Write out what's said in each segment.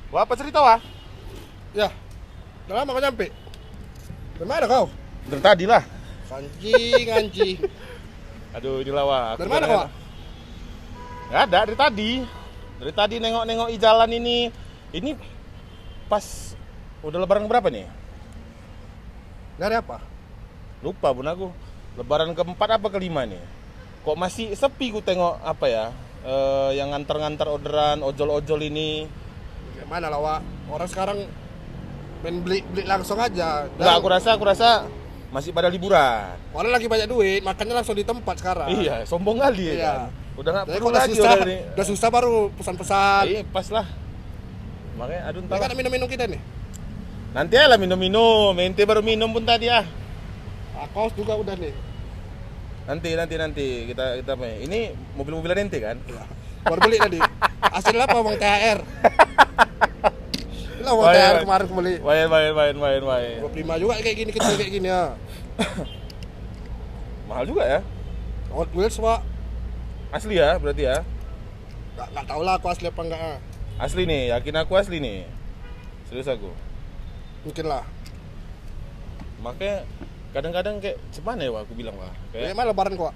Wah, apa cerita wah? Ya, udah lama kau nyampe. Dari mana kau? Dari tadi lah. Anjing. Aduh, inilah wah. Dari mana kau? Nggak ada, dari tadi. Dari tadi nengok-nengok jalan ini. Ini pas udah lebaran berapa nih? Dari apa? Lupa bun aku. Lebaran keempat apa kelima nih? Kok masih sepi ku tengok apa ya? Yang nganter-nganter orderan, ojol-ojol ini. Gimana lah, Wak? Orang sekarang main beli langsung aja. Enggak, aku rasa masih pada liburan. Orang lagi banyak duit, makannya langsung di tempat sekarang. Iya, sombong kali ya Iya. kan. Udah enggak Jadi perlu udah lagi susah, udah nih. udah susah baru pesan-pesan. Iya, pas lah. Makanya aduh Ini entar. kan minum-minum kita nih. Nanti lah minum-minum. Ente baru minum pun tadi ah. Kaos juga udah nih. Nanti kita main. Ini mobil-mobilan ente kan? Ya. Baru beli tadi. Hasilnya apa bang THR? Lah bang THR kemarin aku beli. Main. 25 juga kayak gini kecil kayak gini ya. Mahal juga ya. Hot Wheels Pak. Asli ya berarti ya. Nggak tahu lah aku asli apa enggak. Asli nih, yakin aku asli nih. Serius aku. Mungkin lah. Makanya kadang-kadang kayak gimana ya aku bilang lah. Kayak Kayak mana lebaran kok?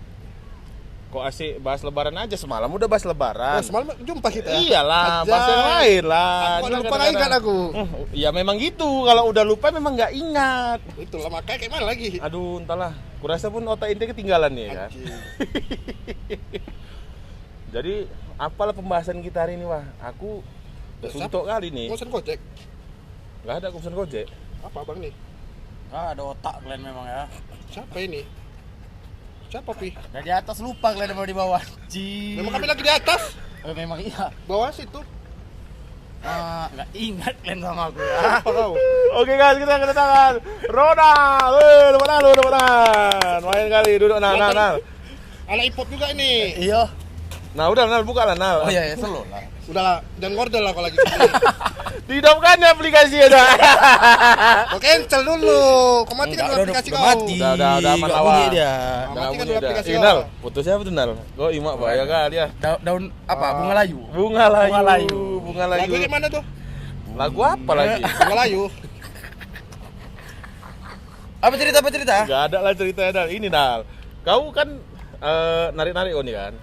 kok asik bahas lebaran aja, semalam udah bahas lebaran. Oh, semalam jumpa kita ya? Iyalah, Aja. bahas yang lain lah. Aku Cuma lupa kadang-kadang- ingat aku. Ya memang gitu, kalau udah lupa memang nggak ingat. Itulah makanya kayak mana lagi? Aduh, entahlah. Kurasa pun otak ente ketinggalan nih kan. Anjing. Jadi, apalah pembahasan kita hari ini, wah. Aku udah suntuk kali nih. Mau pesan Gojek? Nggak ada aku pesan Gojek. Apa bang nih? Ah, ada otak kalian memang ya. Siapa ini? Siapa Pi? Dari atas lupa kalian mau di bawah. Memang kami lagi di atas. Memang iya. Bawah situ. Nggak ingat kalian sama aku ya. Apa kau? Oke guys, kita kedatangan Ronald. Depan. Main kali, duduk nah. Anak hip hop juga ini. Iya. Nah, udah Nal, buka lah Nal. Oh iya, selo lah. Udahlah, jangan ngordel lah kalau lagi sini. Dihidupkan ya aplikasi ya dah. Kau cancel dulu. Kau matikan dulu aplikasi kau. mati. Udah aman Nggak lah, bunyi Wak. dia. Matikan dulu aplikasi kau. Nal, putusnya apa tuh Nal? Kok imak bahaya kali ya. Daun apa? Bunga layu. Bunga layu. Bunga layu. Lagu kayak mana tuh? Lagu apa lagi? Bunga layu. Apa cerita? Gak ada lah ceritanya Nal. Ini Nal, kau kan narik-narik nih kan?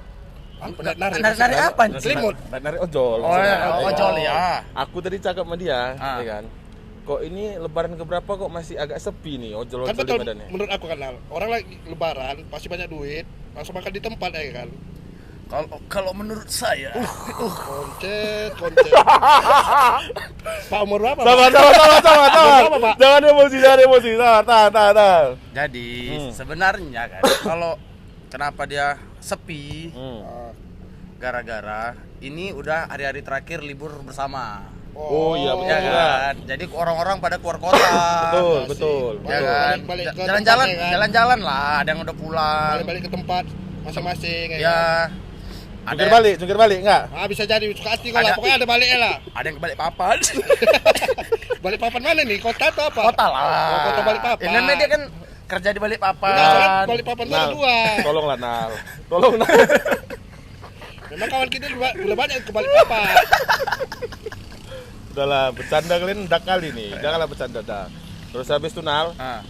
Nari apa? Selimut. Narik ojol. Oh, maksudnya. ojol ya. Aku tadi cakap sama dia, Ah. ya kan? Kok ini lebaran keberapa kok masih agak sepi nih ojol-ojol Kan di betul, Medan ya? menurut aku kan Nal, orang lagi lebaran pasti banyak duit, langsung makan di tempat ya kan. Kalau menurut saya, Koncet. Pak umur berapa? Pak? Sabar. Berapa, Pak? Jangan emosi. Tahan. jadi sebenarnya kan kalau kenapa dia sepi Hmm. gara-gara ini udah hari-hari terakhir libur bersama. Oh iya betul Ya juga. kan? Jadi orang-orang pada keluar kota. Betul. Ya kan? Balik ke Jalan-jalan, tempatnya, kan? jalan-jalan lah, ada yang udah pulang. Balik ke tempat masing-masing ya. Ya. Jungkir balik enggak? Ah, bisa jadi suka hati kau lah, Ada. pokoknya ada baliknya lah. Ada yang ke Balikpapan. Balik papan mana nih? Kota atau apa? Kota lah. Oh, kota Balikpapan. Ya, namanya dia kan kerja di Udah, soalnya Balikpapan. balik papan mana Nal, dua. tolonglah Nal. Tolong Nal. Memang kawan kita udah banyak ke balik papan. Udahlah, bercanda kalian ndak kali nih. Janganlah bercanda dah. Terus habis itu Nal, Nah,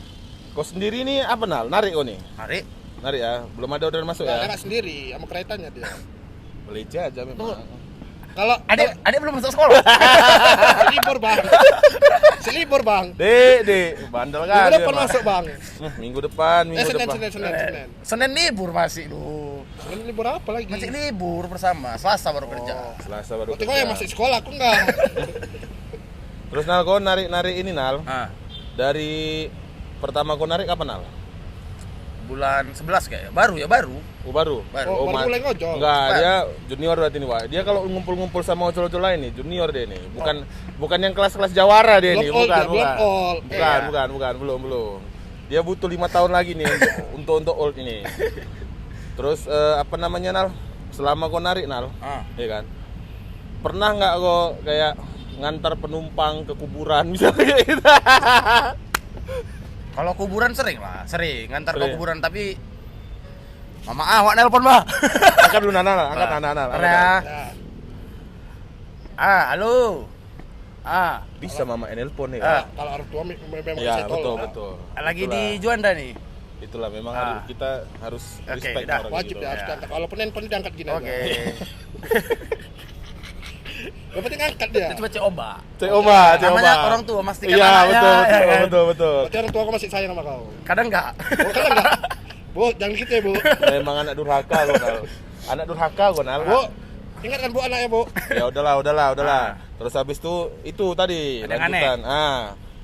kau sendiri nih apa Nal? Narik kau nih? hari Narik ya? Belum ada orderan masuk Nggak ya? enak sendiri sama keretanya dia. Pelece aja memang. Kalau adik belum masuk sekolah. selibur bang. Dek, bandel Minggu kan. depan masuk bang. Minggu depan. Senin. Senin libur masih lu. Senin libur apa lagi? Masih libur bersama. Selasa baru kerja. Selasa baru Berarti kau kerja. yang masih sekolah, aku enggak. Terus Nal, kau narik ini Nal. Ah, Dari pertama kau narik kapan Nal? bulan 11 kayaknya. Baru. Oh baru? Oh, baru Ma- mulai ngojol. Enggak, Bukan. dia junior berarti nih Wak. Dia kalau ngumpul-ngumpul sama ojol-ojol lain nih, junior dia nih. Bukan yang kelas-kelas jawara dia nih, Belum all, bukan. dia belum all. Bukan, belum. Dia butuh 5 tahun lagi nih untuk old ini. Terus apa namanya Nal? Selama kau narik Nal, Ah. ya kan? Pernah nggak kau kayak ngantar penumpang ke kuburan misalnya kayak gitu? Kalau kuburan sering ngantar ke Sering. kuburan tapi Mama awak nelpon, Mbak. Angkat dulu Nal, angkat Nal. Ya. Ya. Halo. bisa mama nelpon ya. Kalau orang tua memang Ya, bisa betul, tolong. betul. Lagi Itulah. di Juanda nih. Itulah memang kita harus Oke, respect dah. orang Wajib gitu. ya harus diangkat. Walaupun handphone diangkat gini Oke. aja. Yang penting angkat dia. Itu coba coba. Cek Oma. Namanya orang tua memastikan Iya, anaknya, betul, ya betul, kan? betul. Berarti orang tua kau masih sayang sama kau. Kadang enggak. Oh, kan enggak? Bu, jangan gitu ya, Bu. Memang anak durhaka kok, Nal. Anak durhaka kok, Nal. Bu, ingatkan Bu anaknya, Bu. Ya udahlah. Terus habis itu tadi Ada yang lanjutan.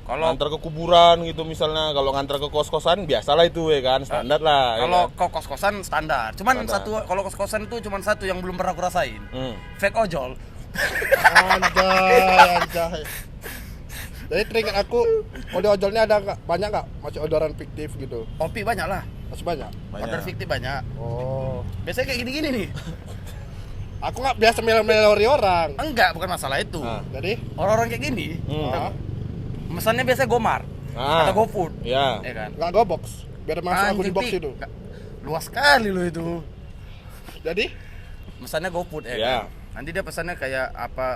Kalau- ngantar ke kuburan gitu misalnya, kalau ngantar ke kos-kosan biasalah itu ya kan, standar lah. Kalau ya kan? kau kos-kosan standar. Cuman Standar. kalau kos-kosan itu cuman satu yang belum pernah aku rasain. Fake ojol. Anjay. Jadi teringat aku, ojolnya ada nggak? Banyak nggak? Masih odoran fiktif gitu? Kopi banyak lah. Masih banyak? Order fiktif banyak. Oh. Biasanya kayak gini-gini nih. Aku nggak biasa melori orang. Enggak, bukan masalah itu. Jadi? Orang-orang kayak gini, Ah, mesannya biasanya Gomart atau GoFood. Ya. Ya kan? nggak go box. Biar masuk aku di box Pik. itu. Luas sekali lo itu. Jadi? Mesannya GoFood ya. Ya. Kan? Nanti dia pesannya kayak apa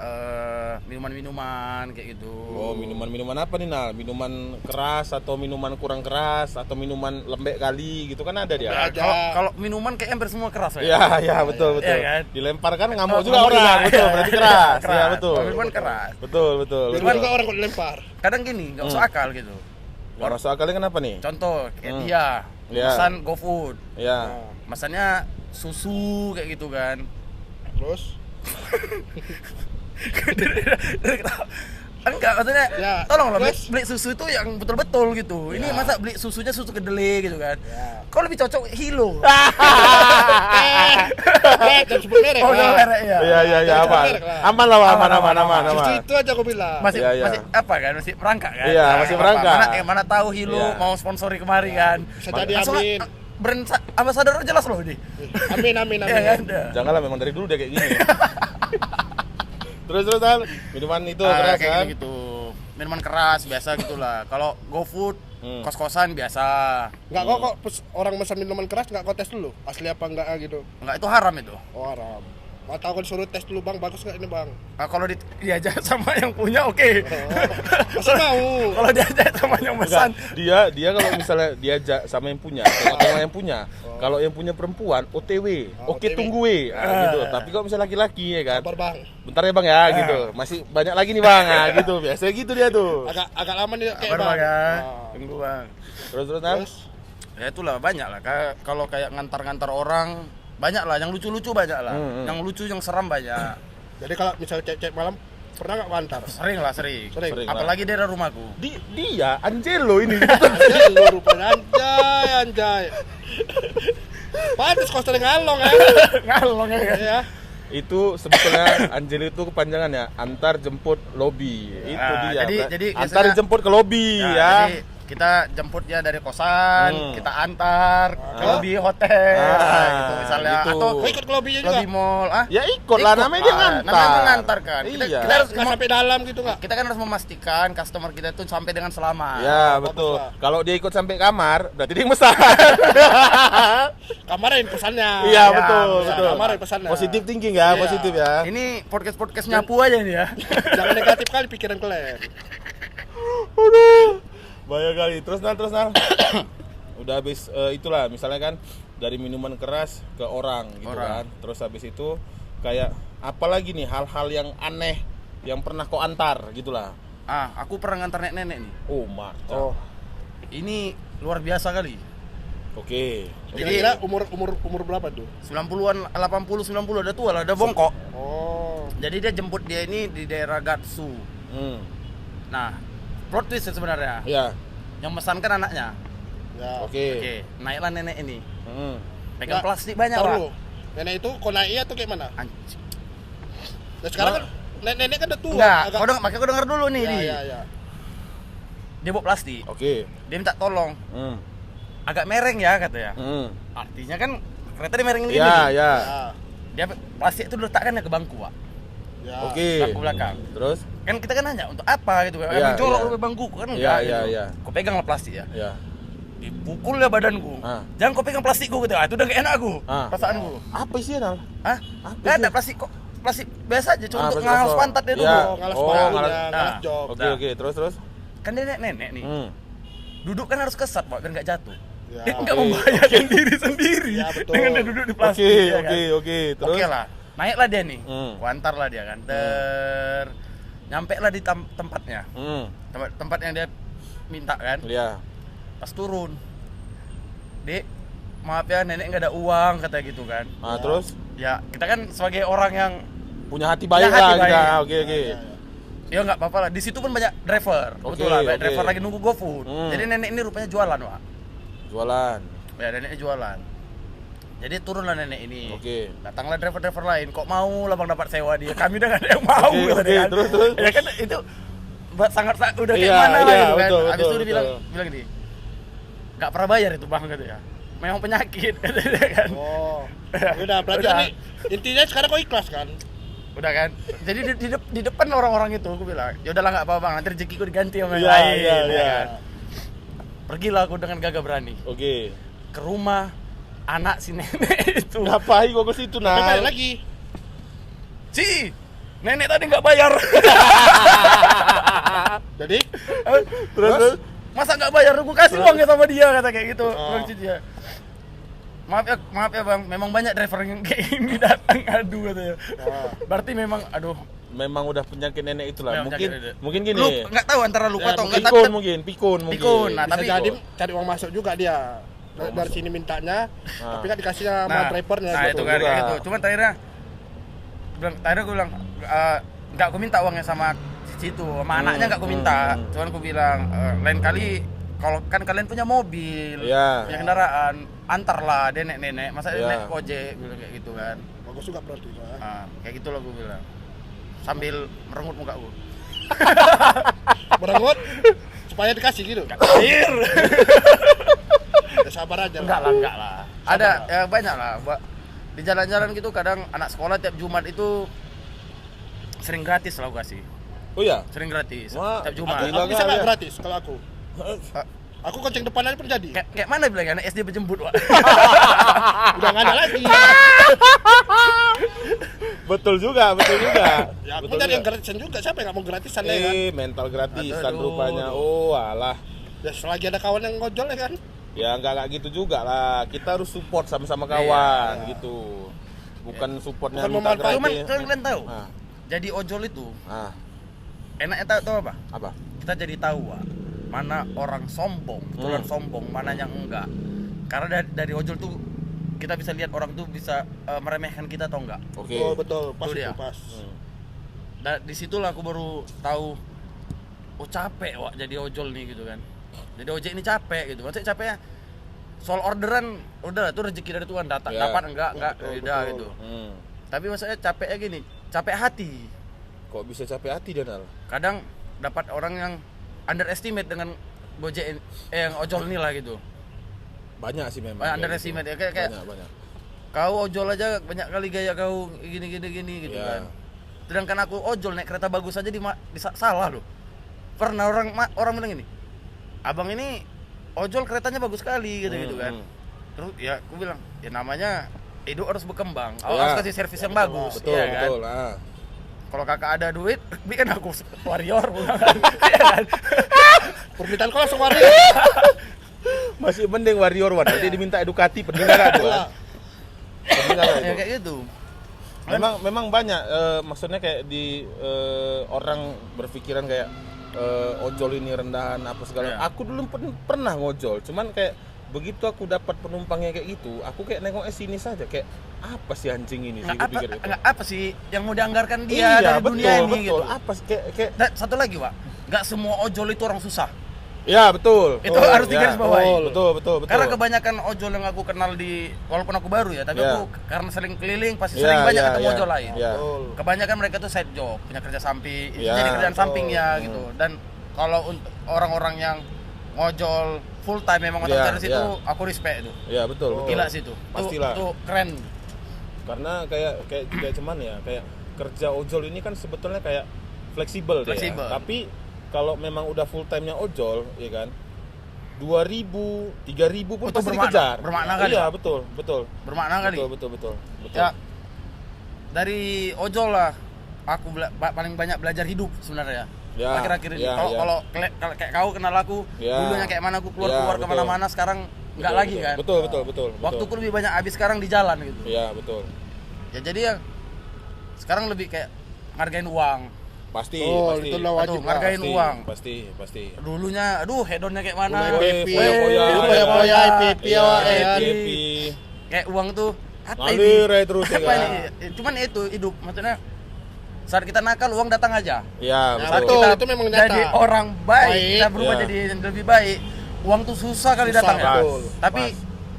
minuman-minuman kayak gitu. Oh, minuman-minuman apa nih, Nal? Minuman keras atau minuman kurang keras atau minuman lembek kali gitu kan ada dia. Ada. Kalau minuman kayaknya hampir semua keras ya. Ya, betul. Iya kan? Dilemparkan ngamuk Oh, juga ngamuk orang. juga. Betul, berarti keras. Ya, Keras. betul. Kalau minuman keras. Betul. Dulu juga orang kok dilempar. Kadang gini, nggak usah akal gitu. Orang soalnya kenapa nih? Contoh kayak dia Ya. pesan GoFood, Ya. pesannya susu kayak gitu kan. Terus? Enggak, maksudnya Ya, tolong loh terus? beli susu itu yang betul-betul gitu. Ini masa beli susunya susu kedelai gitu kan. Ya. Kau lebih cocok Hilo. Jangan sebut merek. Oh, lah. udah merek ya. Iya, Jangan aman. merek lah. Aman lah, aman. Justru itu aja aku bilang. Masih Iya, iya. masih apa kan? Masih merangkak kan? Iya, Nah, masih apa-apa. merangkak. Mana tahu Hilo Iya. mau sponsori kemari kan. Bisa jadi, Langsung amin. brand ambassador jelas loh ini. Amin. Iya kan? Janganlah, memang dari dulu dia kayak gini. Terus Al, minuman itu Ah, keras kayak kan? gitu. Minuman keras biasa gitulah. Kalau GoFood, kos-kosan biasa. Enggak kok orang pesan minuman keras enggak kau tes dulu. Asli apa enggak gitu. Enggak, itu haram itu. Oh, haram. Atau aku disuruh tes dulu, Bang, bagus enggak ini, Bang? Nah, kalau diajak sama yang punya oke. Masa mau? Kalau diajak sama yang pesan, Enggak, dia kalau misalnya diajak sama yang punya, tengok yang punya. Kalau yang punya perempuan, OTW, oke OTW. tunggu gitu. Tapi kalau misalnya laki-laki ya kan, Sabar, Bang. bentar ya Bang ya gitu. Masih banyak lagi nih Bang, gitu. Biasanya gitu dia tuh. Agak lama nih kayak kabar Bang. ya. Ah. Tunggu bang. Terus Al. Terus Ya itulah banyak lah. Kalau kayak ngantar-ngantar orang banyak lah. Yang lucu-lucu banyak lah. Yang lucu, yang seram banyak. jadi kalau misalnya cek malam pernah enggak kau antar? Sering lah, sering. Sering. Apalagi daerah rumahku. Dia Angelo ini. Lu rupanya anjay. Pantes kau sering ngalong ya. Ngalong ya. Ya. Itu sebetulnya Angelo itu kepanjangannya antar jemput lobby. Itu Ah, dia. jadi antar biasanya- jemput ke lobby ya. Jadi kita jemput dia dari kosan, kita antar ke lobby hotel, gitu misalnya, gitu. atau Kau ikut ke lobbynya juga? lobby mall, Ya ikut lah, namanya dia ngantar. Namanya mengantarkan. Iya. Kita harus Nggak sampai dalam gitu enggak? kita kan harus memastikan customer kita itu sampai dengan selamat. Ya bagus betul. lah. Kalau dia ikut sampai kamar, berarti dia yang mesan. Kamarin pesannya. Iya Ya, betul, bisa. betul. Kamarin pesannya. Positif thinking ya, Iya. positif ya. Ini podcast nyapu aja nih ya. Jangan negatif kali pikiran kalian. Aduh, bahaya kali. Terus Nal. Udah habis itulah, misalnya kan dari minuman keras ke orang gitu kan. Terus habis itu kayak apalagi nih hal-hal yang aneh yang pernah kau antar gitulah. Aku pernah ngantar nenek nih. Oh, mantap. Oh. Ini luar biasa kali. Oke. Jadi- Kira-kira umur berapa tuh? 90-an, 80, 90 udah tua lah, udah bongkok. Oh. Jadi dia jemput dia ini di daerah Gatsu. Nah, plot twist sebenarnya. Ya. Yang mesankan anaknya. Ya. Oke. Naiklah nenek ini. Hmm. Pegang Nggak, plastik banyak, Tahu Pak. lu. Nenek itu kau naik atau kayak mana? Anjing. Nah, sekarang kan nenek kan udah tua. Enggak, agak- makanya kau denger dulu nih, Di. Ya. Dia bawa plastik. Oke. Dia minta tolong. Agak mereng ya katanya. Artinya kan kereta dia mereng gini. Ya, nih. ya. Ya. Dia plastik itu diletakkan ya ke bangku, Pak. Ya. Oke. Bangku belakang. Terus? Kan kita kan nanya untuk apa gitu kan. Iya, Emang jorok iya. lu bangku kan Iya, enggak iya, gitu. iya. Kau pegang lah plastik ya. Ya. Dipukul ya badanku. Jangan kau pegang plastikku gitu. Itu udah gak enak aku. Ah. Perasaanku. Apa sih, Nal? Hah? Apa Gak ada sih? plastik kok. plastik biasa aja, cuma untuk plastik ngalas kosong. pantat dia Ya. dulu. Ngalas Oh, bahunya, ngalas- ngalas Nah. jok. Oke, oke. Terus. Kan dia nenek nih. Duduk kan harus kesat, Pak, biar nggak jatuh. Ya. Dia nggak Oke. membahayakan diri sendiri Ya, betul. dengan dia duduk di plastik. Oke, ya kan? oke. Terus. Oke lah, naiklah dia nih, wantar lah dia kan, nyampe lah di tempatnya, tempat yang dia minta kan, Iya. pas turun, Dek, maaf ya nenek nggak ada uang kata gitu kan, Terus ya kita kan sebagai orang yang punya hati baik hati lah baik. kita. Oke. ya nggak apa-apa lah, di situ pun banyak driver, Oke, kebetulan banyak oke. driver lagi nunggu GoFood, jadi nenek ini rupanya jualan Pak, Jualan. ya neneknya jualan. Jadi turunlah nenek ini. Oke. Datanglah driver-driver lain. Kok mau lah Bang dapat sewa dia? Kami udah gak ada yang mau Oke, gitu oke, kan. terus. Ya kan itu sangat udah kayak Iya, mana lah iya, gitu kan. betul, Habis itu betul, dia bilang gini. Gak pernah bayar itu Bang gitu ya. Memang penyakit kata dia kan. Oh. Udah, berarti Udah. ini intinya sekarang kau ikhlas kan? Udah kan. Jadi di depan orang-orang itu aku bilang, "Ya udahlah enggak apa-apa Bang, nanti rezekiku diganti sama yang Iya, lain." iya, ya iya. kan. Pergilah aku dengan gagah berani Oke. ke rumah anak si nenek itu. Ngapain gua ke situ, Tapi balik nah? lagi. Si, nenek tadi nggak bayar. Jadi Terus. Masa nggak bayar? Gue kasih uangnya sama dia kata kayak gitu. Oh. Bilang si dia. Maaf ya bang, memang banyak driver yang kayak ini datang adu katanya. Oh. Berarti memang, aduh, Memang udah penyakit nenek itulah. Memang Mungkin penyakit nenek. mungkin gini. lu nggak tahu antara lupa Ya, atau mungkin enggak. Pikun mungkin. Pikun, nah, bisa tapi jadi cari uang masuk juga dia. Dari sini mintanya, tapi nggak dikasih sama drivernya. nah gitu. itu kan juga. gitu. Cuman terakhirnya gue bilang nggak aku minta uangnya sama situ, sama anaknya nggak aku minta. Cuman aku bilang lain kali kalau kan kalian punya mobil, Iya. punya kendaraan, antarlah dia nenek-nenek, masa Iya. nenek ojek bilang kayak gitu kan. Bagus juga berarti. Kayak gitu loh gue bilang. Sambil merengut muka gue. Berengut supaya dikasih gitu. Air. Ya, sabar aja. Enggak lah. Ada ya banyak lah. Di jalan-jalan gitu kadang anak sekolah tiap Jumat itu sering gratis lah gue kasih. Oh ya. Sering gratis. Wah, Tiap Jumat. gila. Aku bisa Bilang nggak ya. gratis kalau aku? Aku kencing depan aja pernah jadi. Kayak mana bilang anak SD penjemput, Wak? Udah nggak ada lagi. Betul juga. Ya aku Betul cari yang juga. gratisan juga. Siapa yang nggak mau gratisan ya kan? Mental gratisan Aduh. rupanya. Oh, alah. Ya selagi ada kawan yang ngojol ya kan? Ya enggak gitu juga lah. Kita harus support sama-sama kawan gitu. Bukan supportnya Bukan minta memanfaatkan. Cuman gratis. kalian tahu, Ah, jadi ojol itu ah, enaknya tahu apa? apa? Kita jadi tahu, Wak, mana orang sombong, betulan sombong, mana yang enggak. Karena dari ojol tuh kita bisa lihat orang tuh bisa meremehkan kita atau enggak. Oke. Oh betul, pas Itu itu dia. pas. Disitulah aku baru tahu, oh capek Wak jadi ojol nih gitu kan. Jadi ojek ini capek gitu. Maksudnya capeknya soal orderan udah itu rezeki dari Tuhan, dapat Ya. enggak Betul, udah betul. gitu. Hmm. Tapi maksudnya capeknya gini, capek hati. Kok bisa capek hati Danal? Kadang dapat orang yang underestimate dengan Gojek yang ojol ini lah gitu. Banyak sih memang. Banyak kayak underestimate gitu. ya, kayak banyak. kau ojol aja banyak kali gaya kau gini gitu Ya. kan. Sedangkan aku ojol naik kereta bagus aja salah loh. Pernah orang bilang gini, abang ini ojol keretanya bagus sekali gitu kan. Terus ya aku bilang, ya namanya hidup harus berkembang. Harus kasih servis yang bagus, Betul, ya kan. betul. Ah. Kalau kakak ada duit, bikin aku warrior, ya kan. Permintaan kau langsung waris. Masih mending warrior Wan. Nanti diminta edukasi pendengar tuh. Pendengar Ya itu. kayak gitu. Memang banyak maksudnya kayak di orang berpikiran kayak ojol ini rendahan apa segala. Ya. Aku dulu pernah ngojol, cuman kayak begitu aku dapat penumpangnya kayak gitu, aku kayak nengok sini saja kayak apa sih anjing ini sih pikir itu. Apa sih yang mau dianggarkan dia Iya, dari betul, dunia ini betul. gitu. Apa sih kayak Dan satu lagi, Pak, nggak semua ojol itu orang susah. ya betul. Itu harus digarisbawahi. Betul. Karena kebanyakan ojol yang aku kenal walaupun aku baru ya, tapi Ya. aku karena sering keliling pasti Ya, sering banyak ya, ketemu ya. ojol lain. Ya. Betul. Kebanyakan mereka tuh side job, punya kerja samping, itu Ya, jadi kerjaan betul. sampingnya gitu. Dan kalau untuk orang-orang yang ngojol full time memang otak Ya, serius itu ya. aku respect itu. Ya betul. Gila sih itu. Pastilah. Itu keren. Karena kayak cuman ya kayak kerja ojol ini kan sebetulnya kayak fleksibel deh ya. Fleksibel. Tapi kalau memang udah full time-nya ojol ya kan 2.000, 3.000 pun Itu pasti bermakna. dikejar. Bermakna kali, Iya, Pak. betul. Bermakna kali. Betul. Ya, dari ojol lah aku paling banyak belajar hidup sebenarnya. Ya, Akhir-akhir ini. ya, Kalau ya. kalau kayak kau kenal aku, Ya. dulunya kayak mana aku keluar-keluar Ya, betul. kemana-mana, sekarang nggak Betul, lagi betul. kan. Betul. Waktuku lebih banyak habis sekarang di jalan gitu. Iya, betul. Ya jadi ya sekarang lebih kayak ngargain uang. Pasti, Oh, pasti. itu udah wajib Aduh, lah. ngargain uang. Pasti. Dulunya aduh hedonnya kayak mana. Mulai PP, foya-foya, PP, Iya, ya. PP. Kayak uang tuh apa Ngalir ini? aja terus ya Apa kan? ini? Cuman itu hidup maksudnya saat kita nakal uang datang aja. Iya, Saat betul. Betul, itu memang nyata. jadi orang baik, Baik, kita berubah ya. jadi yang lebih baik. Uang tuh susah kali Susah, datang ya. betul. Tapi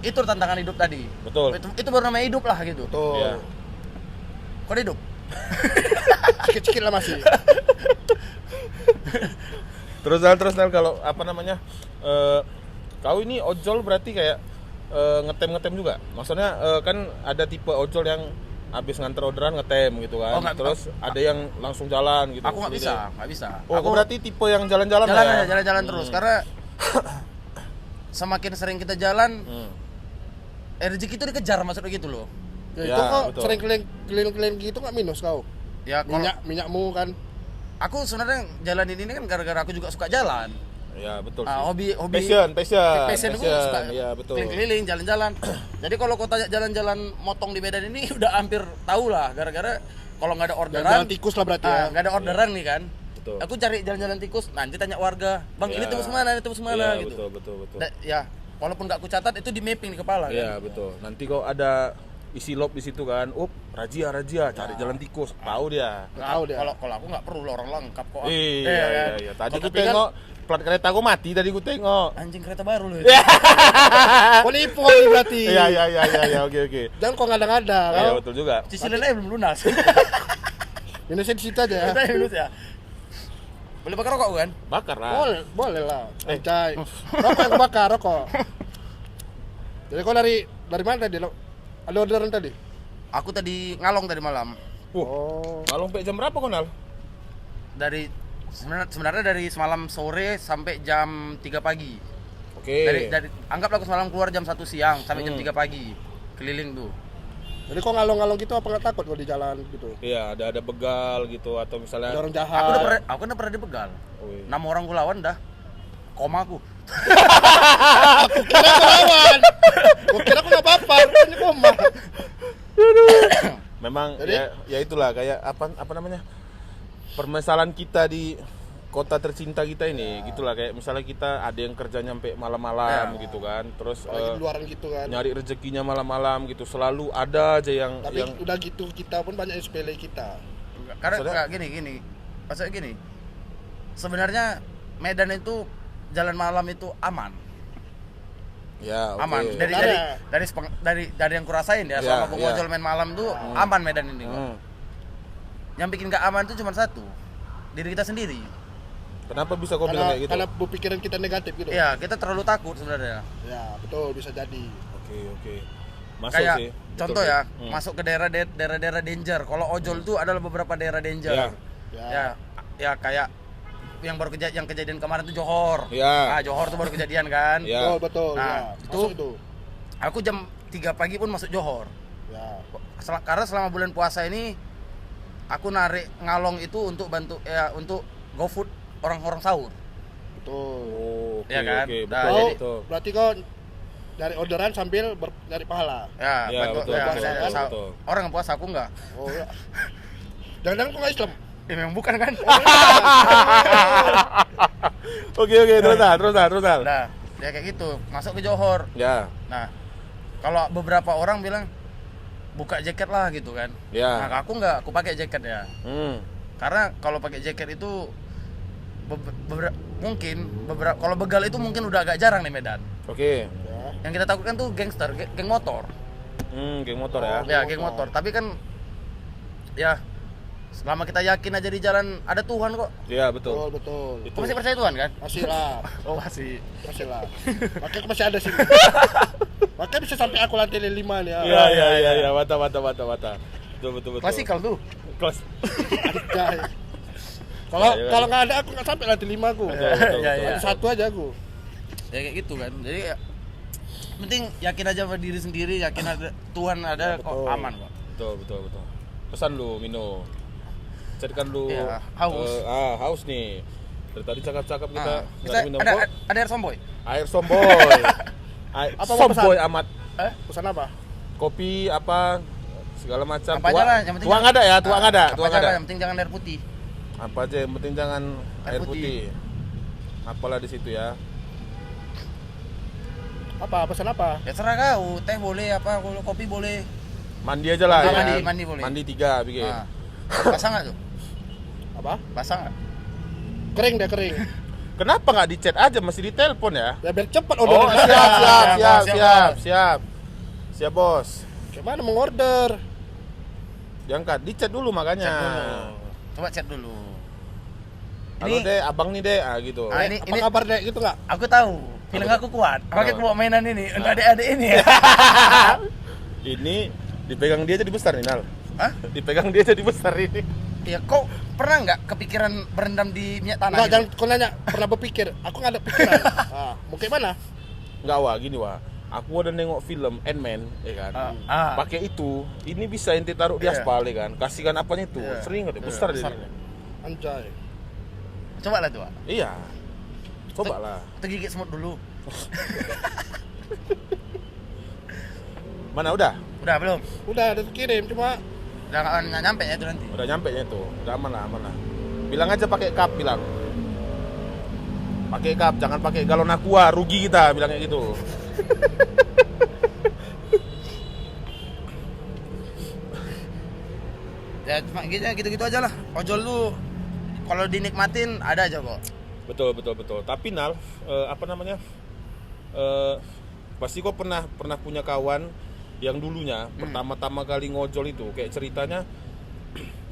itu tantangan hidup tadi. Betul. Itu baru namanya hidup lah gitu. Betul. Iya. Kok hidup? Sikit-sikit lah masih. Terus Nal, kalau apa namanya? Kau ini ojol berarti kayak ngetem juga. Maksudnya kan ada tipe ojol yang habis nganter orderan ngetem gitu kan. Oh, nggak- Terus ada yang langsung jalan gitu. Aku nggak sendiri. nggak bisa. Oh, aku berarti tipe yang jalan-jalan jalan lah aja, ya? jalan-jalan terus karena semakin sering kita jalan, rezeki itu dikejar maksudnya gitu loh. Ya, Ya, itu kok betul. sering keliling-keliling gitu nggak minus kau? Ya kalau Minyakmu kan. aku sebenarnya jalanin ini kan gara-gara aku juga suka jalan. Ya, betul sih. Hobi Passion. passion aku suka Iya, betul. keliling-keliling jalan-jalan. Jadi kalau kau tanya jalan-jalan motong di Medan ini udah hampir tahu lah gara-gara kalau nggak ada orderan Jalan tikus lah berarti ya. nggak ada orderan nih kan. Betul. Aku cari jalan-jalan tikus, nanti tanya warga, "Bang, ini Ya. tembus mana? Ini tembus mana?" Iya, gitu. betul. Ya, walaupun nggak aku catat itu di mapping di kepala Iya, kan. betul. Nanti kok ada isi lob di situ kan. Razia, cari jalan tikus. Tahu dia. Nggak tahu dia. Kalau aku nggak perlu orang lengkap kok. Iya. Tadi Kalau ku tapi kan, tengok plat kereta aku mati tadi ku tengok. anjing kereta baru loh itu. Kau nipu kau ini berarti. Iya, oke. Jangan kau ngada-ngada. Iya, Kau betul juga. Cicilan aja belum lunas. Indonesia di situ aja ya. Kita lunas ya. Boleh bakar rokok kan? Bakar lah. Boleh lah. Anjay. Rokok yang bakar, rokok. Jadi kau dari mana tadi? Ada orderan tadi? Aku tadi ngalong tadi malam. Oh. Malung sampai jam berapa Konal? Dari sebenarnya dari semalam sore sampai jam 3 pagi. Oke. Dari anggaplah aku semalam keluar jam 1 siang sampai jam 3 pagi. Keliling tuh. Jadi kau ngalong-ngalong gitu apa nggak takut kau di jalan gitu? Iya, ada begal gitu atau misalnya Ada orang Aku jahat. udah pernah dibegal. Oh, iya. 6 orang gue lawan dah. Komaku. Kira kau lawan. Kau kira kau nggak apa-apa. Ini koma. Memang Jadi? ya itulah kayak apa namanya? Permasalahan kita di kota tercinta kita ini gitulah, kayak misalnya kita ada yang kerja nyampe malam-malam Ya. gitu kan, terus Apalagi di luaran gitu kan. nyari rezekinya malam-malam gitu, selalu ada aja yang Tapi udah gitu kita pun banyak yang sepele kita. Karena Maksudnya? nggak gini. Maksudnya gini. Sebenarnya Medan itu jalan malam itu aman. ya oke. Aman. Karena- Dari yang kurasain ya, Ya, selama gue ngojol main malam tuh aman Medan ini. Yang bikin nggak aman tuh cuma satu. Diri kita sendiri. Kenapa bisa kau bilang kayak gitu? Karena berpikiran kita negatif gitu. Ya, kita terlalu takut sebenarnya. Ya, betul bisa jadi. Oke. Masuk Kayak sih. contoh Betul ya, sih. masuk ke daerah-daerah danger. Kalau ojol tuh adalah beberapa daerah danger. Ya. Ya kayak yang kejadian kemarin tuh Johor. Ya. Nah, Johor tuh baru kejadian kan. Ya. Betul. Nah, Ya. itu- Masuk itu. Aku jam 3 pagi pun masuk Johor. Ya. Karena selama bulan puasa ini aku narik ngalong itu untuk bantu untuk GoFood orang-orang sahur. Betul. Oh, oke, Ya kan? oke, Nah, betul, jadi- betul. Berarti kau dari orderan sambil nyari pahala. Ya, Ya, bantu betul, betul. orang yang puasa aku enggak. Oh ya. Jangan-jangan kau nggak Islam? Ya memang bukan kan? Oke, terus Nal. Nah, ya kayak gitu. Masuk ke Johor. Ya. Nah, kalau beberapa orang bilang buka jaket lah gitu kan. Ya. Nah, aku enggak, aku pakai jaket ya. Hmm. Karena kalau pakai jaket itu beberapa kalau begal itu mungkin udah agak jarang di Medan. Oke. Ya. Yang kita takutkan tuh gangster, geng motor. Geng motor ya. Ya, geng motor. Tapi kan ya selama kita yakin aja di jalan ada Tuhan kok. Iya, Betul, betul. betul. Itu. Kau masih percaya Tuhan kan? Masih lah. Oh, masih. Masih lah. Makanya aku masih ada sini. Makanya bisa sampai aku lantai 5 nih. Iya, mata. Betul. Klasikal tuh. Kelas. Anjay. Kalau Ya. kalau nggak ada aku nggak sampai lantai 5 aku. Betul. Ya. Satu aja aku. Ya kayak gitu kan. Jadi ya, penting yakin aja sama diri sendiri, yakin ada Tuhan ada kok betul. aman kok. Betul. pesan lu minum. Carikan lu. Iya, haus. Haus nih. Dari tadi cakap-cakap kita nggak Bisa, minum ada kok. ada air somboy. Air somboy. Apa mau Somboy amat. Pesan apa? Kopi apa segala macam. Apa aja lah, yang penting Tuang ada ya, tuang ada, Apa tuang aja lah, ada. yang penting jangan air putih. Apa aja yang penting jangan air putih. Apalah di situ ya. Apa? Pesan apa? Ya serah kau, teh boleh apa, kalau kopi boleh. Mandi aja lah ya. Mandi boleh. Mandi 3 bikin. Nah, basah nggak tuh? Apa? Basah nggak? Kering deh, kering. Kenapa nggak di chat aja, masih ditelepon ya? Ya biar cepat Oh, ordernya. siap bos. Gimana mengorder? Diangkat, di chat dulu makanya. Chat dulu. Coba chat dulu. Halo deh, abang nih deh, gitu. Ini Apa kabar deh gitu nggak? aku tahu. Feeling aku kuat. Makanya aku bawa mainan ini untuk adik-adik ini ya. Ini dipegang dia jadi besar nih, Nal. Hah? Dipegang dia jadi besar ini. Ya kok pernah nggak kepikiran berendam di minyak tanah? Enggak, gitu? jangan kau nanya pernah berpikir. Aku nggak ada pikiran. Mau kayak mana? Enggak, wah gini wah. Aku udah nengok film Ant-Man, ya kan. Pakai itu, ini bisa ente taruh di Iya. aspal, ya kan. Kasihkan apanya itu, Iya. sering nggak deh, besar dia. besar. ini. Anjay. Coba lah tuh. Pak. Iya. Coba lah. Kita gigit semut dulu. Mana udah? Udah belum? Udah kirim cuma Udah nggak nyampe ya itu nanti. Udah nyampe nya itu. Udah aman lah. Bilang aja pakai cup, bilang. Pakai cup, jangan pakai galon aqua, rugi kita bilangnya gitu. Ya cuma gitu-gitu aja lah. Ojol lu kalau dinikmatin ada aja kok. Betul. Tapi Nal, apa namanya? Pasti kok pernah punya kawan yang dulunya pertama-tama kali ngojol itu, kayak ceritanya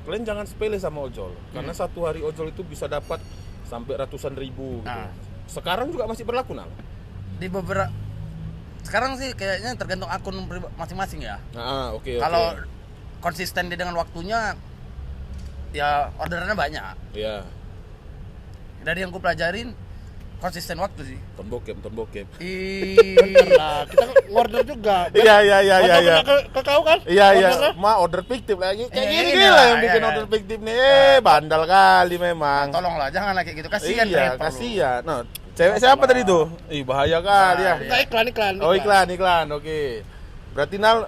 kalian jangan sepele sama ojol. Karena satu hari ojol itu bisa dapat sampai ratusan ribu gitu. Nah. Sekarang juga masih berlaku, Nal. Di beberapa sekarang sih kayaknya tergantung akun masing-masing ya. Nah, oke. Kalau konsisten dia dengan waktunya ya orderannya banyak. Iya. Dari yang ku pelajarin konsisten waktu sih. Ton bokep. lah kita ngorder juga. Iya. Pernah ke kau kan? Iya. Ordernya? Order fiktif lagi. Kayak Iya, gini iya, lah yang iya, bikin iya. order fiktif nih. Bandal kali memang. Tolonglah janganlah kayak gitu. Kasihan Iya, driver lu. kasihan. Nah, cewek siapa tadi tuh? Ih, bahaya kali ya. Enggak iklan. Oh, iklan. Oke. Berarti Nal,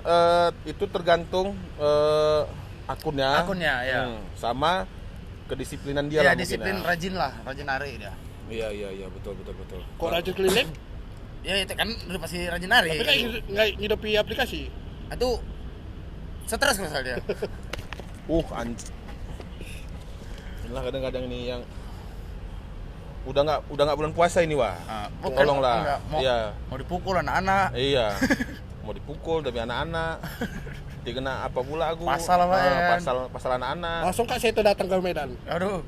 itu tergantung akunnya. Akunnya, ya. Sama kedisiplinan dia Iya, lah mungkin disiplin ya. rajin narik dia. Iya, betul. Kok rajin keliling? Ya itu kan udah pasti rajin narik. Tapi kan nggak ngidupi aplikasi. Itu stres misal dia. Anjir. Inilah kadang-kadang ini yang udah nggak bulan puasa ini, wah. Tolonglah. Enggak, Iya. Mau dipukul anak-anak. Iya. Mau dipukul tapi anak-anak. Dikena apa pula aku? Pasal apa ya kan? Pasal anak-anak. Langsung Kak saya itu datang ke Medan. Aduh,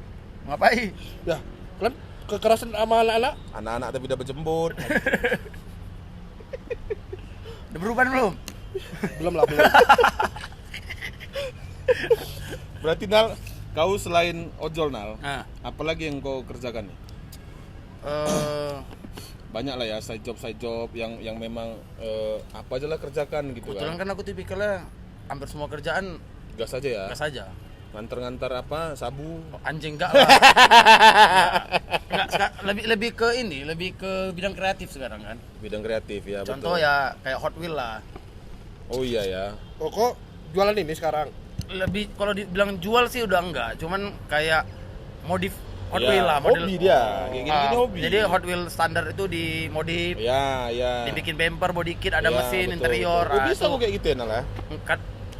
ngapain? Ya, kalian kekerasan sama anak-anak? Anak-anak tapi udah berjembut. Udah berubah belum? Belum. Berarti Nal, kau selain ojol Nal, Nah, apalagi yang kau kerjakan nih? Banyak lah ya side job yang memang apa aja lah kerjakan gitu kebetulan kan. kan aku tipikalnya hampir semua kerjaan Gas aja ya. gas aja. Nganter-nganter apa? Sabu. Anjing enggak lah. Enggak, lebih ke ini, lebih ke bidang kreatif sekarang kan. Bidang kreatif ya. Contoh betul. ya kayak Hot Wheel lah. Oh iya ya. Kok jualan ini sekarang? Lebih kalau dibilang jual sih udah enggak, cuman kayak modif Hot Ya, Wheel lah, hobi dia. Kayak gini-gini hobi. Jadi Hot Wheel standar itu dimodif, Ya. dibikin bumper, body kit, ada Ya, mesin, betul, interior. betul. Oh, ah, bisa itu kok kayak gitu ya Nal ya.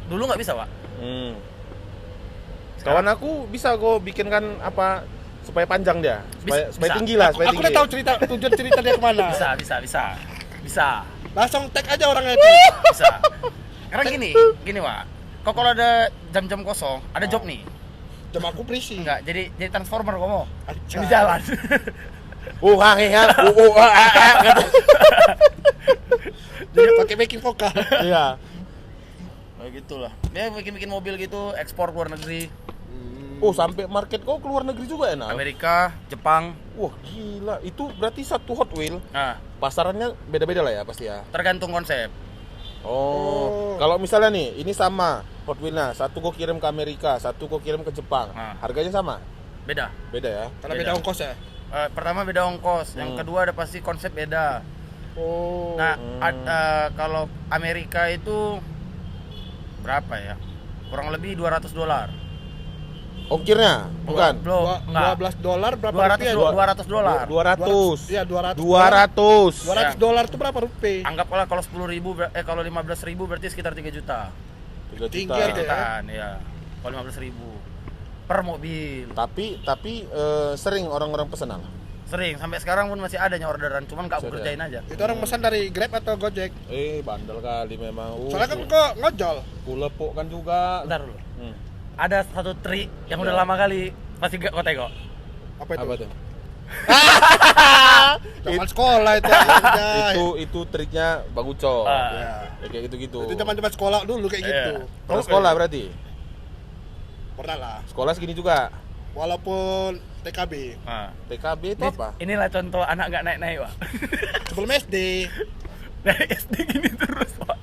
dulu nggak bisa, Pak. Kawan aku bisa kok bikinkan apa supaya panjang dia, supaya Bisa. tinggi lah, supaya Aku tinggi. udah tahu tujuan cerita dia kemana. Bisa. Langsung tag aja orangnya itu. Bisa. Karena gini, Wak. Kok kalau ada jam-jam kosong, ada job nih. Jam aku berisi. Enggak, jadi transformer kok mau. Acah. Di jalan. Jadi pakai baking vokal. Iya. Kayak gitulah. Dia bikin mobil gitu, ekspor ke luar negeri, Oh, sampai market kau keluar negeri juga ya, Nal? Amerika, Jepang. Wah, gila. Itu berarti satu Hot Wheel Nah, pasarannya beda-beda lah ya pasti ya. tergantung konsep. Oh. Kalau misalnya nih, ini sama Hot Wheels-nya, satu gua kirim ke Amerika, satu gua kirim ke Jepang. Nah. Harganya sama? Beda. Beda ya? Karena Beda. beda ongkos ya. Pertama beda ongkos, yang kedua ada pasti konsep beda. Oh. Nah, kalau Amerika itu berapa ya? Kurang lebih $200. Ongkirnya? Bukan? Belum, enggak. $12 berapa 200 rupiah? $200. 200. Iya, 200. 200. $200 itu berapa rupiah? Anggaplah kalau 10.000 kalau 15.000 berarti sekitar 3 juta. 3 Tinggi juta. harga. Jutaan ya. Kalau 15.000 per mobil. Tapi sering orang-orang pesan lah. Sering, sampai sekarang pun masih ada yang orderan, cuman nggak aku Serius? kerjain aja. Itu orang pesan dari Grab atau Gojek? Bandel kali memang. Soalnya kan kok ngojol. Kulepuk kan juga. Bentar dulu. Hmm. Ada satu trik yang udah Ya. lama kali pasti gak kau tengok. Apa itu? Apa tuh? Zaman sekolah itu. anjay. itu triknya Bang Uco. Ah. Ya, kayak gitu-gitu. Itu zaman sekolah dulu kayak Iya. gitu. Pernah sekolah berarti? Pernah lah. Sekolah segini juga. Walaupun TKB. Nah, TKB itu apa? inilah contoh anak nggak naik-naik, Pak. Sebelum SD. Dari SD gini terus, Pak.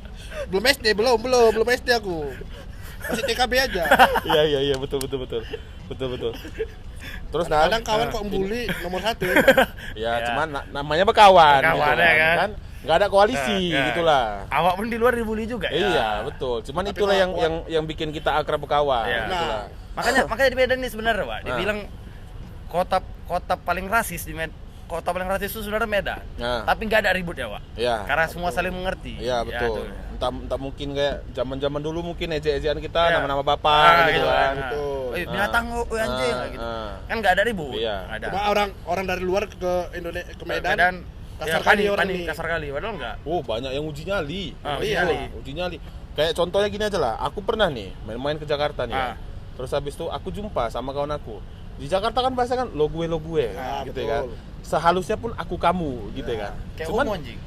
Belum SD, belum SD aku. Masih TKB aja. Iya betul. Terus Kadang kawan kok membuli nomor 1. Ya, Ya. cuman namanya berkawan Berkawan, gitu ya kan? Nggak ada koalisi Ya. gitulah. Awak pun di luar dibully juga ya. Iya, betul. Cuman Tapi itulah kalau- yang bikin kita akrab berkawan Iya. gitulah. Makanya di Medan ini sebenarnya, Pak. Dia Nah. bilang kota paling rasis di Medan. Kota paling rasis itu sebenarnya Medan. Nah. Tapi nggak ada ribut ya, Pak. Iya. Karena semua saling mengerti. Iya, betul. tuh. Entah mungkin kayak zaman-zaman dulu mungkin ejek-ejekan kita Iya. nama-nama bapak gitu gitu kan. Betul. Binatang lo, anjing Ah, gitu. ah. Kan nggak ada ribut. Iya. Nggak ada. Cuma orang dari luar ke Indonesia ke Medan, kasar ya, kali orang panik, ini. kasar kali. Padahal enggak. Oh, banyak yang uji nyali. Uji Iya. nyali. Uji nyali. Kayak contohnya gini aja lah. Aku pernah nih main-main ke Jakarta nih. Ah. Ya. Terus habis itu aku jumpa sama kawan aku. Di Jakarta kan bahasa kan lo gue Ah, gitu betul. kan. Sehalusnya pun aku kamu gitu kan. Kayak Cuman umum anjing.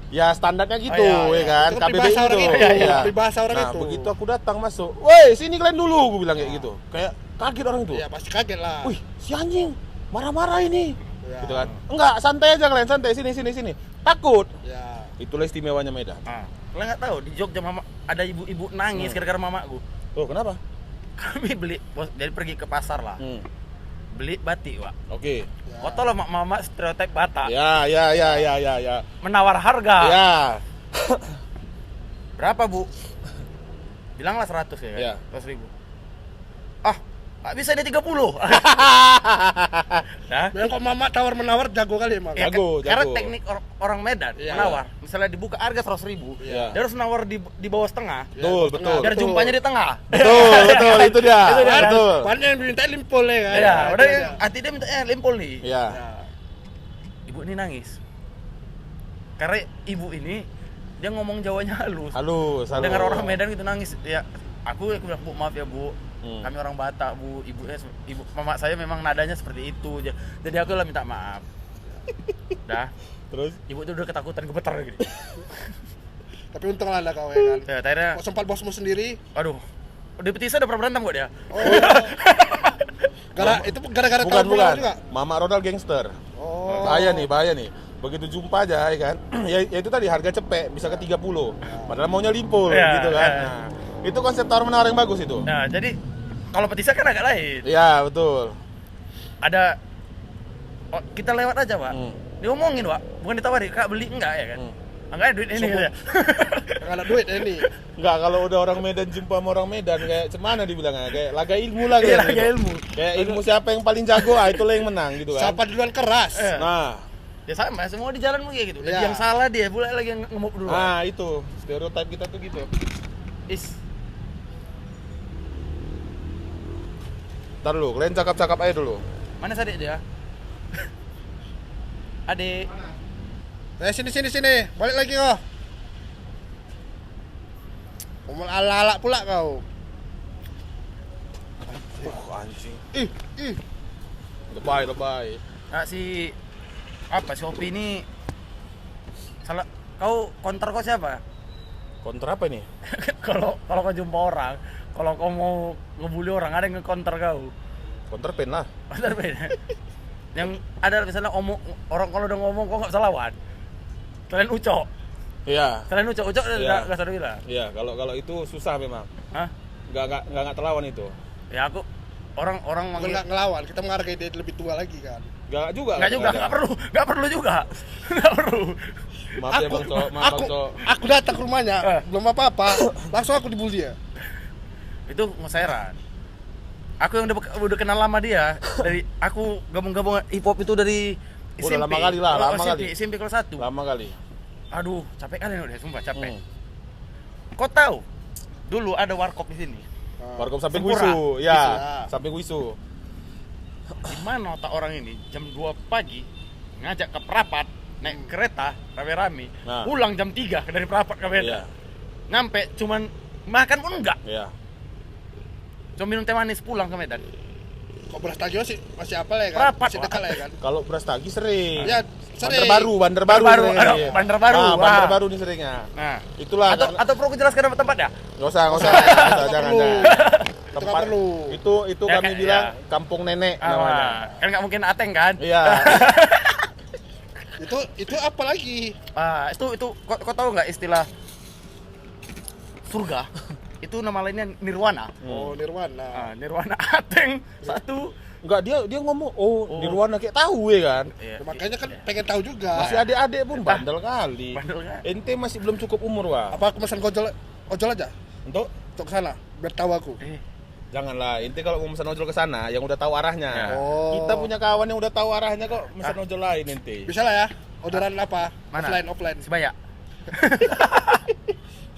ya standarnya gitu Oh, iya, ya kan. Itu KBBI peribahasa orang itu. itu, Iya. peribahasa orang Nah, itu. begitu aku datang masuk. "Woi, sini kalian dulu," gue bilang kayak gitu. Kayak kaget orang itu. Iya, pasti kaget lah. "Wih, si anjing marah-marah ini." Iya. Gitu kan. Enggak, santai aja kalian, santai. Sini. Takut. Ya. Itulah istimewanya Medan. Kalian nggak tahu di Jogja mama ada ibu-ibu nangis gara-gara mamaku. Oh, kenapa? Kami beli, jadi pergi ke pasar lah. Beli batik, Pak. Oke. Kau tahu lah mama stereotip Batak. Ya. Menawar harga. Ya. Berapa, Bu? Bilanglah 100 ya kan? Ya. 100.000. Nggak bisa dia 30. Nah, Memang kok mama tawar-menawar jago kali emang. ya, Jago. karena teknik orang Medan Iya. menawar. Misalnya dibuka harga 100.000, Iya. dia harus nawar di bawah setengah. Betul. Biar jumpanya di tengah. Betul, itu dia. Itu dia, kan? Betul. Banyak yang minta limpol ya kan. Ya, udah itu dia. hati dia minta limpol nih. Ya. Ya. Ibu ini nangis. Karena ibu ini dia ngomong Jawanya halus. Halus. Dengar orang Medan gitu nangis. Ya, aku bilang, "Bu, maaf ya, Bu. Kami orang Batak, Bu. Ibu mama saya memang nadanya seperti itu." Jadi aku lah minta maaf. Dah. Terus Ibu itu udah ketakutan gemeter gitu. Tapi untung lah ada kau ya kan. Ya, akhirnya Kok sempat bosmu sendiri. aduh. Di Petisa udah pernah berantem kok dia. Oh. Itu gara-gara bukan. tawar-menawar juga. Mama Ronald gangster. Oh. Bahaya nih. Begitu jumpa aja ya kan. ya itu tadi harga cepek bisa ke 30. Padahal maunya limpul Ya, gitu kan. ya. Nah, itu konsep tawar menawar yang bagus itu. Nah, jadi kalau Petisa kan agak lain. Iya, betul. Ada kita lewat aja, Pak. Hmm. Diomongin, Pak. Bukan ditawari, "Kak, beli enggak?" ya kan. Enggak ada duit ini gitu ya. Nggak ada duit ini. Enggak, kalau udah orang Medan jumpa sama orang Medan kayak cemana dibilangnya? Kayak laga ilmu lah Iya, kayak laga gitu. ilmu. Kayak ilmu siapa yang paling jago, itulah yang menang gitu kan. Siapa duluan keras. Eh. Nah, Ya sama, semua di jalan kayak gitu. Ya. Yang salah dia, pula lagi yang ngemop dulu. itu stereotip kita tuh gitu. Ntar dulu, kalian cakap-cakap aja dulu. Mana sadik dia? Adik. Sini. Balik lagi kau. Ngomong ala-ala pula kau. Anjing. Ih. Lebay. Nah, si Shopee ini salah. Kau counter kau siapa? Kontra apa nih? kalau kau jumpa orang, kalau kau mau ngebully orang, ada yang nge-counter kau. Kontra pen lah. Counter beda. Yang ada misalnya orang kalau udah ngomong kau nggak bisa lawan. Kalian ucok. Iya. Selain ucok Iya. enggak sadar bilang. Iya, kalau itu susah memang. Hah? Enggak terlawan itu. Ya aku orang Bukan manggil nggak ngelawan, kita menghargai dia lebih tua lagi kan. Enggak juga. enggak perlu juga. Enggak perlu. Maaf ya Bang Cok, maaf Bang Cok. Aku datang ke rumahnya, belum apa-apa, langsung aku dibully dia. Itu ngeseran. Aku yang udah kenal lama dia dari aku gabung hip hop itu dari Udah SMP. lama kali lah, lama SMP, kali. SMP kelas 1. Lama kali. Aduh, capek kali udah, sumpah capek. Hmm. Kau tahu? Dulu ada warkop di sini. Warkop samping Sempura. Wisu. Ya, Wisu. samping Wisu. Di mana otak orang ini jam 2 pagi ngajak ke Perapat naik kereta rame-rame, Nah. pulang jam 3 dari Perapat ke Medan. Iya. Nyampe cuman makan pun enggak. Iya. Cuma minum teh manis pulang ke Medan. Kok beras tagih masih apa lah ya kan? Perapat, Masih dekat lah ya kan? Kalau beras tagi sering. Ya, sering. Bandar baru Bandar baru, seringnya. aduh, bandar baru. Nah, bandar Wah. baru nih seringnya. Nah, Itulah. atau perlu aku jelaskan tempat ya? Enggak usah, jangan. perlu. Tempat nggak perlu. itu Ya, kami kan, bilang ya. kampung nenek namanya. Kan nggak mungkin Ateng kan? Iya. Itu apa lagi? Itu kau tahu nggak istilah surga? Itu nama lainnya nirwana. Oh, Nirwana. Nirwana Ateng satu. Enggak, dia ngomong Nirwana kayak tahu ya kan. Iya, Makanya kan pengen tahu juga. Masih adik-adik pun bandel kali. Bandel kan? Ente masih belum cukup umur, Wah. Apa aku pesan ojol aja? Untuk Untuk ke sana, biar tahu aku. janganlah, ente kalau mau pesan ojol ke sana yang udah tahu arahnya. Ya. Oh. Kita punya kawan yang udah tahu arahnya kok pesan ojol lain ente. Bisa lah ya. Orderan apa? Mana? Offline. Sebaya.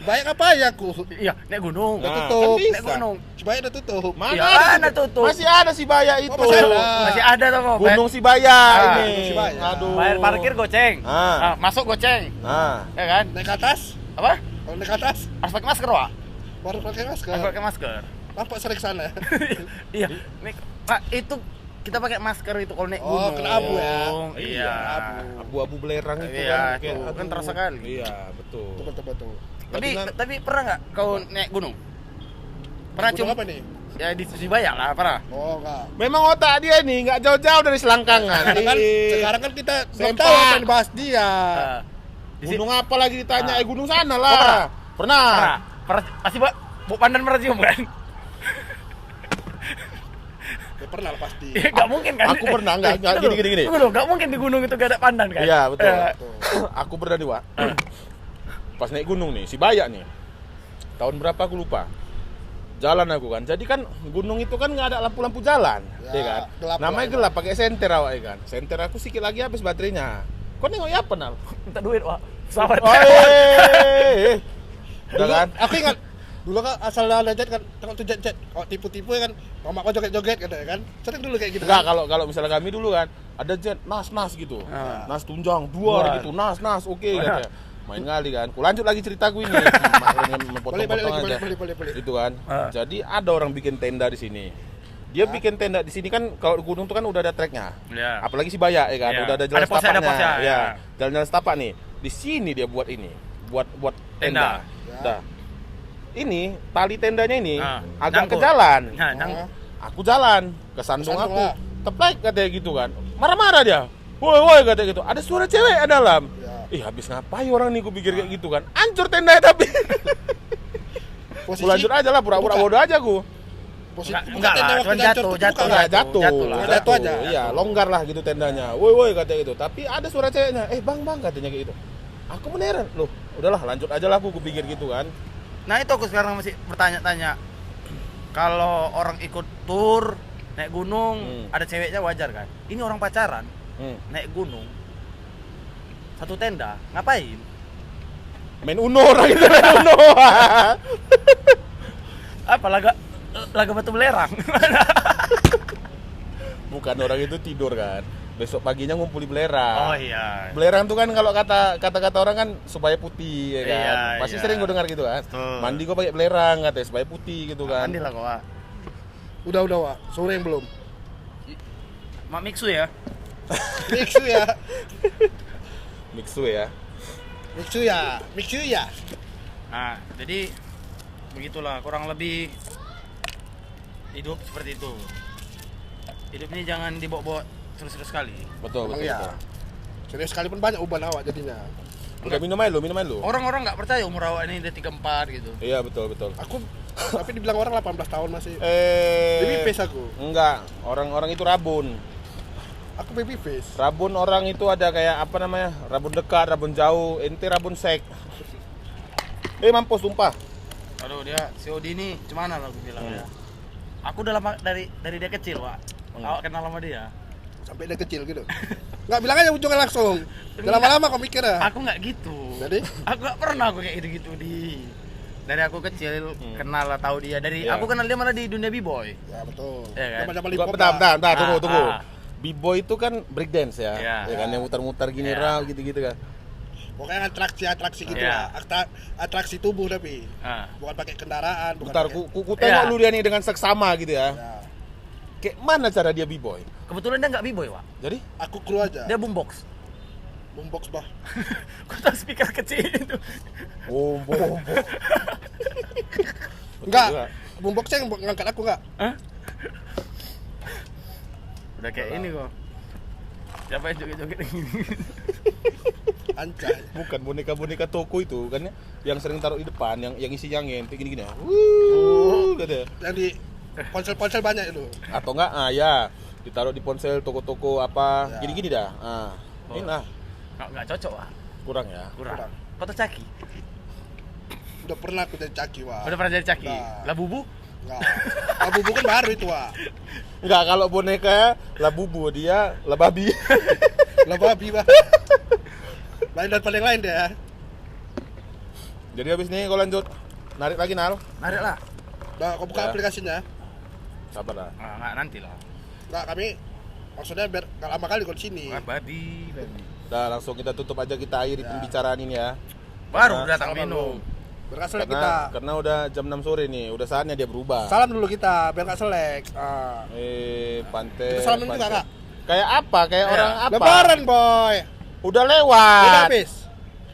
Banyak apa ya aku? Iya, naik gunung. Udah Nah, tutup. kan bisa. Naik gunung. Cibaya udah tutup. Mana Iya, ada mana tutup? Masih ada si Baya itu. masih ada. Masih ada tuh kok. Gunung Sibaya Ah, ini. Gunung Sibaya. Aduh. Bayar parkir goceng. Masuk goceng. Nah, Ya kan? Naik ke atas? Apa? Kalau naik ke atas, Harus pakai masker, Wak. baru pakai masker. Harus pakai masker. Nampak sering sana. Iya. Pak, itu kita pakai masker itu kalau naik Oh, gunung. kena abu ya? Iya. abu-abu belerang itu Iya, kan. itu kan terasa kali. Iya, betul. Betul. Tapi pernah nggak kau naik gunung? Pernah Gunung cium? apa nih? Ya di Surabaya lah, pernah. Oh, enggak. Memang otak dia nih nggak jauh-jauh dari selangkangan. Sekarang kan kita belum Sempak. tahu apa yang dibahas dia. Gunung apa lagi ditanya? Gunung sana lah. Pernah. Pernah. Masih Bu Pandan pernah cium kan? Ya pernah lah pasti. Ya, nggak mungkin kan? Aku pernah, nggak, gini. Tunggu dulu, nggak mungkin di gunung itu gak ada pandan kan? Iya, betul. Eh, Aku pernah nih, Wak. Pas naik gunung nih, si Baya nih. Tahun berapa aku lupa. Jalan aku kan. Jadi kan gunung itu kan nggak ada lampu-lampu jalan, Ya, ya kan? gelap Namanya lah, gelap, pakai senter awak ya kan. Senter aku sikit lagi habis baterainya. Kok nengok ya apa, Nal? minta duit, Wak. Pesawat. Udah kan? Aku ingat dulu kan asal ada jet kan, tengok tuh jet. Kalau tipu-tipu ya kan, mama kau joget-joget katanya kan. Sering dulu kayak gitu. Enggak, Kan? kalau misalnya kami dulu kan ada jet nas gitu. Nas tunjang dua gitu, nas oke katanya. Main kali kan. Ku lanjut lagi ceritaku ini. Potong-potong aja. Boleh. Itu kan. Jadi ada orang bikin tenda di sini. Dia bikin tenda di sini kan kalau gunung tuh kan udah ada treknya. Iya. Apalagi si Baya ya kan, Iya. udah ada jalan Ada posnya, setapaknya. ya. Jalan-jalan setapak nih. Di sini dia buat ini. Buat tenda. Ya. Dah. Ini tali tendanya ini agak ke Nyangkut. jalan. Nah, Aku jalan ke sandung Ke sandung aku. lah. Teplek katanya gitu kan. Marah-marah dia. Woi katanya gitu. Ada suara cewek di dalam. Ya. Habis ngapain orang nih, ku pikir kayak gitu kan. Hancur tendanya tapi. Posisi Ku lanjut aja lah, pura-pura bukan. bodoh aja ku. Posisi Enggak lah, waktu cuman hancur jatuh, tuh jatuh bukan. lah. Enggak jatuh. Jatuh lah. Jatuh aja. Iya, longgar lah gitu tendanya. Woi katanya gitu. Tapi ada suara ceweknya. Bang katanya kayak gitu. Aku beneran. Loh, udahlah lanjut aja lah aku pikir gitu kan. Nah itu aku sekarang masih bertanya-tanya. Kalau orang ikut tur naik gunung ada ceweknya wajar kan? Ini orang pacaran naik gunung satu tenda ngapain? Main Uno orang itu main Uno. Apa laga batu belerang? Bukan, orang itu tidur kan. Besok paginya ngumpul di belerang. Oh iya. Belerang tuh kan kalau kata orang kan supaya putih ya kan. Iya, Pasti iya. sering gue dengar gitu kan. Betul. Mandi gue pakai belerang katanya supaya putih gitu kan. Mandi lah kok, Wak. Udah, Wak. Sore yang belum. Mak Miksu ya. Mixu ya. Mixu ya. Mixu ya. Nah, jadi begitulah kurang lebih hidup seperti itu. Hidup ini jangan dibawa-bawa terus-terus sekali. Betul. Emang ya. Serius sekali pun banyak uban awak jadinya. Udah minum aja lu. Orang-orang nggak percaya umur awak ini udah 34 gitu. Iya betul. Aku tapi dibilang orang 18 tahun masih baby Eh, face aku. enggak, orang-orang itu rabun. Aku baby face. Rabun orang itu ada kayak apa namanya? Rabun dekat, rabun jauh, ente rabun sek. Mampus sumpah. Aduh dia si Odi ini gimana lah aku bilang ya. Aku udah lama dari dia kecil, Pak. Awak kenal sama dia. Sampai dia kecil gitu. Nggak bilang aja ujungnya langsung. Udah lama-lama kau mikir ya. Aku nggak gitu. Jadi? Aku nggak pernah aku kayak gitu-gitu di. Dari aku kecil kenal lah tahu dia. Dari Iya. aku kenal dia malah di dunia b-boy. Ya betul. Iya kan? Zaman-zaman Bentar, hip-hop bentar, lah. tunggu. Ah. B-boy itu kan breakdance ya. Iya. Ya kan yang muter-muter gini Iya. raw gitu-gitu kan. Pokoknya atraksi gitu Iya. lah. Atraksi tubuh tapi. Ah. Bukan pakai kendaraan, bukan Bentar, pakai... ku tengok Iya. lu dia nih dengan seksama gitu ya. Ya. Kayak mana cara dia b-boy? Kebetulan dia nggak b-boy, Pak. Jadi Aku kru aja. Dia boombox. Boombox bah. Kau tahu speaker kecil itu? bom. Enggak. Boomboxnya yang ngangkat aku enggak. Hah? Udah kayak ini kok. Siapa yang joget-joget gini? Anjay. Bukan boneka-boneka toko itu kan ya, yang sering taruh di depan, yang isi angin, kayak gini-gini. Gitu. Yang di ponsel-ponsel banyak itu. Atau enggak, ya ditaruh di ponsel toko-toko apa, Ya. gini-gini dah. Oh. Ini lah, Nggak cocok, Pak. kurang ya. Kurang. Foto caki. Udah pernah aku jadi caki, wah. Udah pernah jadi caki. Udah. Lah bubu? Enggak. Abu bukan baru itu, wah. Enggak, kalau boneka lah bubu, dia lah babi. Lah babi, bah. Lain daripada yang lain deh ya. Jadi habis ini kau lanjut narik lagi Nal. Narik lah. Udah, kau buka Ya. aplikasinya. Sabar lah. Nggak nanti lah. Enggak, kami maksudnya biar nggak lama kali kau di sini. Babi. Udah langsung kita tutup aja, kita akhiri Ya. pembicaraan ini ya. Baru Karena- datang minum. Biar nggak selek kita. Karena udah jam 6 sore nih, udah saatnya dia berubah. Salam dulu kita, biar nggak selek. Pantai. Kita salamin juga, Kak? Kayak apa? Kayak Ya. orang apa? Lebaran, boy. Udah Udah lewat. habis.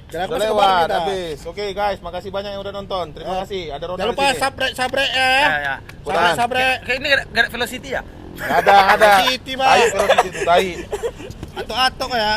Biar aku Udah masih lewat, lebaran kita. habis. Oke guys, makasih banyak yang udah nonton. Terima Ya. kasih. Ada Ronald Jangan lupa di sini. sabrek ya. Ya. Udahan. Sabrek. Kayak ini gara velocity ya? Nggak ada. Velocity, Bang. Tai, velocity itu, tai. Atok-atok ya.